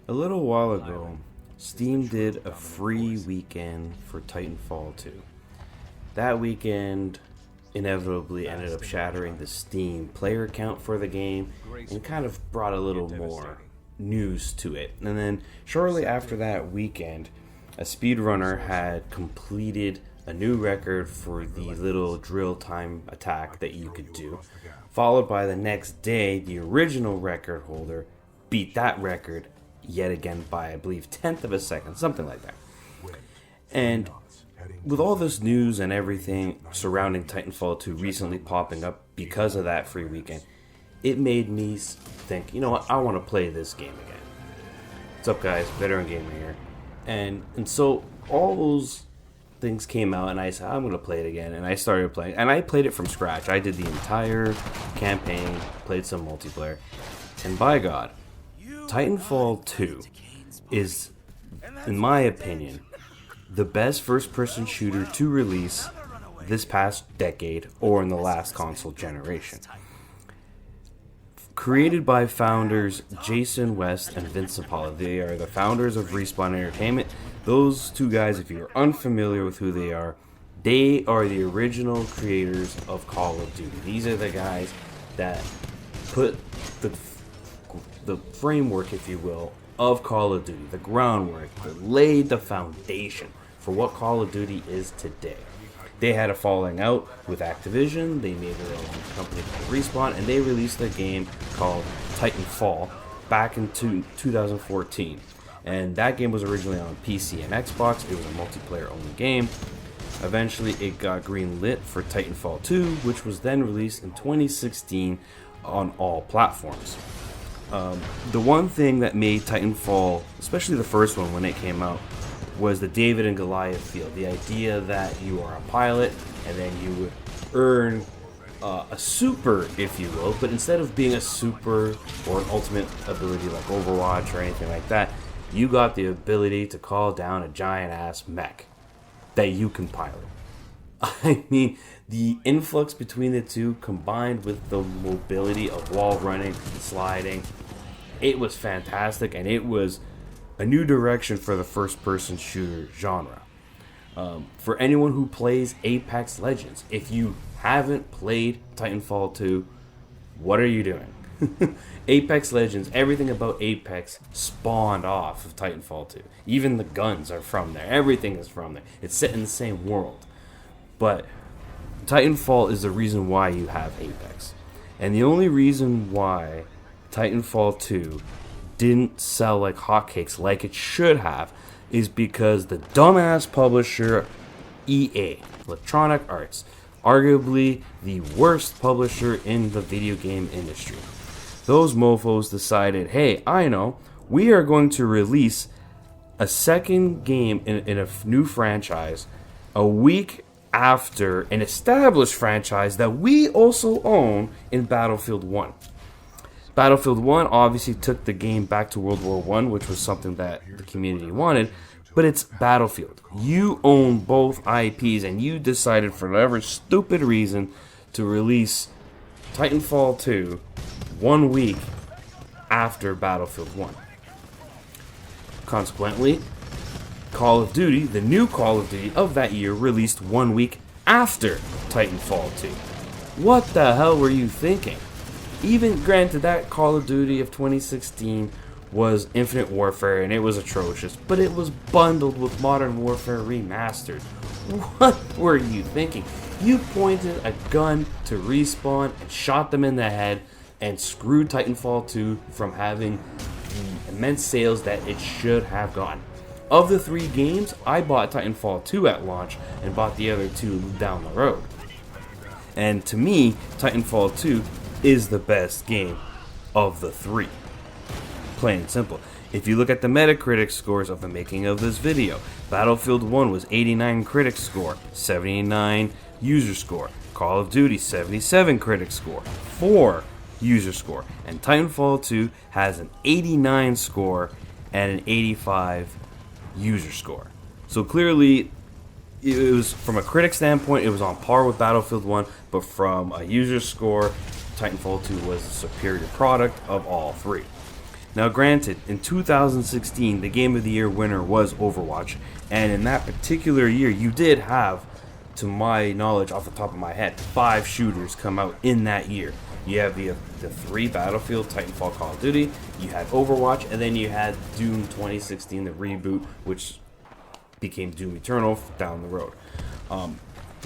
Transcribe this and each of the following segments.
A little while ago, Steam did a free weekend for Titanfall 2. That weekend inevitably ended up shattering the Steam player count for the game and kind of brought a little more news to it. And then shortly after that weekend, a speedrunner had completed a new record for the little drill time attack that you could do, followed by the next day, the original record holder beat that record yet again by, I believe, tenth of a second, something like that. And with all this news and everything surrounding Titanfall 2 recently popping up because of that free weekend, it made me think, you know what, I want to play this game again. What's up, guys? Veteran Gamer here. And so all those things came out, and I said, I'm going to play it again. And I started playing, and I played it from scratch. I did the entire campaign, played some multiplayer, and by God, Titanfall 2 is, in my opinion, the best first-person shooter to release this past decade or in the last console generation. Created by founders Jason West and Vince Zampella. They are the founders of Respawn Entertainment. Those two guys, if you're unfamiliar with who they are the original creators of Call of Duty. These are the guys that put the framework, if you will, of Call of Duty, the groundwork, that laid the foundation for what Call of Duty is today. They had a falling out with Activision. They made their own company called Respawn, and they released a game called Titanfall back in 2014. And that game was originally on PC and Xbox. It was a multiplayer-only game. Eventually, it got greenlit for Titanfall 2, which was then released in 2016 on all platforms. The one thing that made Titanfall, especially the first one when it came out, was the David and Goliath feel. The idea that you are a pilot and then you would earn a super, if you will, but instead of being a super or an ultimate ability like Overwatch or anything like that, you got the ability to call down a giant ass mech that you can pilot. I mean, the influx between the two combined with the mobility of wall running and sliding, it was fantastic, and it was a new direction for the first-person shooter genre. For anyone who plays Apex Legends, if you haven't played Titanfall 2, what are you doing? Apex Legends, everything about Apex spawned off of Titanfall 2. Even the guns are from there. Everything is from there. It's set in the same world. But Titanfall is the reason why you have Apex. And the only reason why Titanfall 2 didn't sell like hotcakes like it should have is because the dumbass publisher EA, Electronic Arts, arguably the worst publisher in the video game industry. Those mofos decided, hey, I know, we are going to release a second game in a new franchise a week after an established franchise that we also own in Battlefield 1. Battlefield 1 obviously took the game back to World War I, which was something that the community wanted, but it's Battlefield. You own both IPs, and you decided for whatever stupid reason to release Titanfall 2 1 week after Battlefield 1. Consequently, Call of Duty, the new Call of Duty of that year, released 1 week after Titanfall 2. What the hell were you thinking? Even granted, that Call of Duty of 2016 was Infinite Warfare and it was atrocious, but it was bundled with Modern Warfare Remastered. What were you thinking? You pointed a gun to Respawn and shot them in the head and screwed Titanfall 2 from having the immense sales that it should have gotten. Of the 3 games, I bought Titanfall 2 at launch and bought the other 2 down the road. And to me, Titanfall 2 is the best game of the 3. Plain and simple. If you look at the Metacritic scores of the making of this video, Battlefield 1 was 89 critic score, 79 user score. Call of Duty, 77 critic score, 4 user score. And Titanfall 2 has an 89 score and an 85 user score. So clearly, it was, from a critic standpoint, it was on par with Battlefield 1, but from a user score, Titanfall 2 was the superior product of all 3. Now, granted, in 2016, the Game of the Year winner was Overwatch, and in that particular year, you did have, to my knowledge, off the top of my head, 5 shooters come out in that year. You have the 3 Battlefield, Titanfall, Call of Duty, you had Overwatch, and then you had Doom 2016, the reboot, which became Doom Eternal down the road.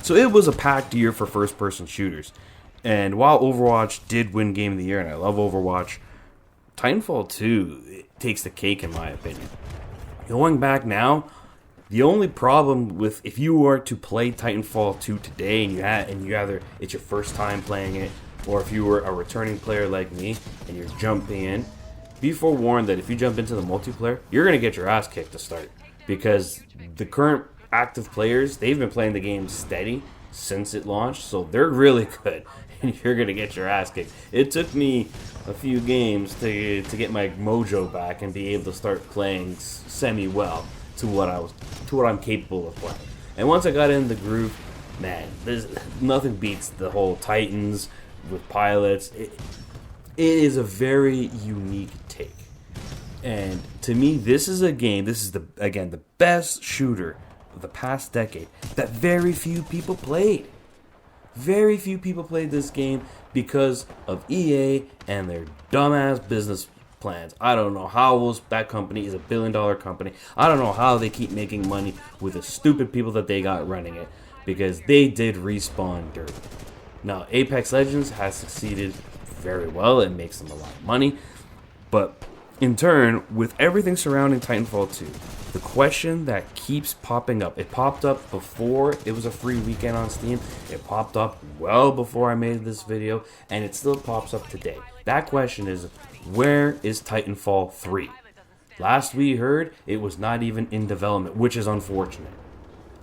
So it was a packed year for first-person shooters. And while Overwatch did win Game of the Year, and I love Overwatch, Titanfall 2 takes the cake in my opinion. Going back now, the only problem with if you were to play Titanfall 2 today and you either it's your first time playing it, or if you were a returning player like me and you're jumping in, be forewarned that if you jump into the multiplayer, you're going to get your ass kicked to start. Because the current active players, they've been playing the game steady since it launched, so they're really good. And you're going to get your ass kicked. It took me a few games to get my mojo back and be able to start playing semi-well to what I'm capable of playing. And once I got in the groove, man, there's nothing beats the whole Titans with pilots. It is a very unique take. And to me, this is a game, this is the best shooter of the past decade that very few people played. Very few people played this game because of EA and their dumbass business plans. I don't know how that company is a billion-dollar company. I don't know how they keep making money with the stupid people that they got running it, because they did Respawn dirty. Now, Apex Legends has succeeded very well. It makes them a lot of money. But in turn, with everything surrounding Titanfall 2, the question that keeps popping up, it popped up before it was a free weekend on Steam, it popped up well before I made this video, and it still pops up today. That question is, where is Titanfall 3? Last we heard, it was not even in development, which is unfortunate.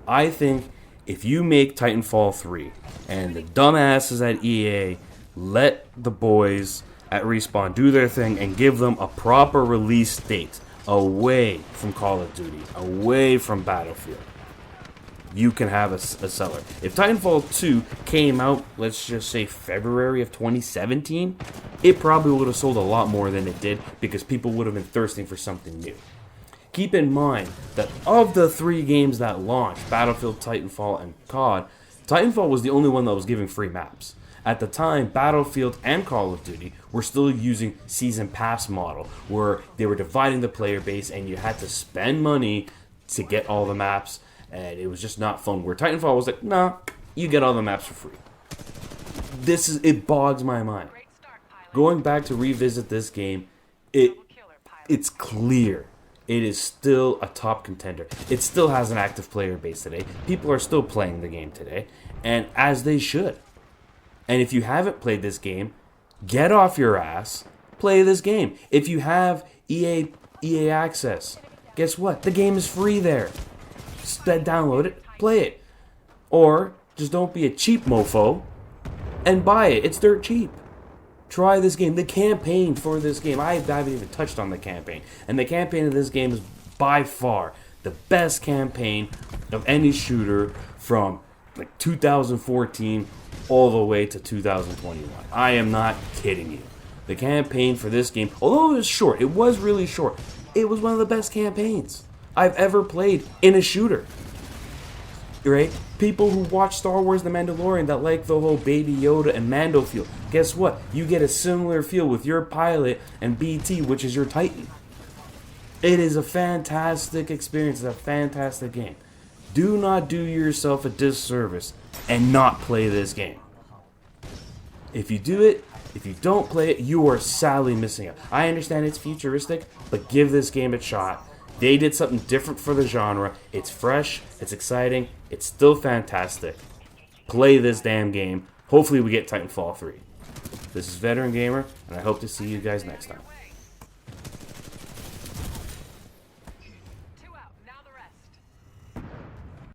I think if you make Titanfall 3 and the dumbasses at EA let the boys at Respawn do their thing and give them a proper release date away from Call of Duty, away from Battlefield, you can have a seller. If Titanfall 2 came out, let's just say February of 2017, it probably would have sold a lot more than it did because people would have been thirsting for something new. Keep in mind that of the 3 games that launched, Battlefield, Titanfall, and COD, Titanfall was the only one that was giving free maps. At the time, Battlefield and Call of Duty were still using Season Pass model, where they were dividing the player base and you had to spend money to get all the maps, and it was just not fun. Where Titanfall was like, nah, you get all the maps for free. It bogs my mind. Going back to revisit this game, it's clear. It is still a top contender. It still has an active player base today. People are still playing the game today, and as they should. And if you haven't played this game, get off your ass, play this game. If you have EA access, guess what? The game is free there. Just download it, play it. Or just don't be a cheap mofo and buy it. It's dirt cheap. Try this game. The campaign for this game, I haven't even touched on the campaign. And the campaign of this game is by far the best campaign of any shooter from like 2014 all the way to 2021. I am not kidding you. The campaign for this game, although it was short, it was really short, it was one of the best campaigns I've ever played in a shooter. Right? People who watch Star Wars The Mandalorian that like the whole Baby Yoda and Mando feel, guess what? You get a similar feel with your pilot and BT, which is your Titan. It is a fantastic experience. It's a fantastic game. Do not do yourself a disservice and not play this game. If you do it, if you don't play it, you are sadly missing out. I understand it's futuristic, but give this game a shot. They did something different for the genre. It's fresh, it's exciting, it's still fantastic. Play this damn game. Hopefully we get Titanfall 3. This is Veteran Gamer, and I hope to see you guys next time.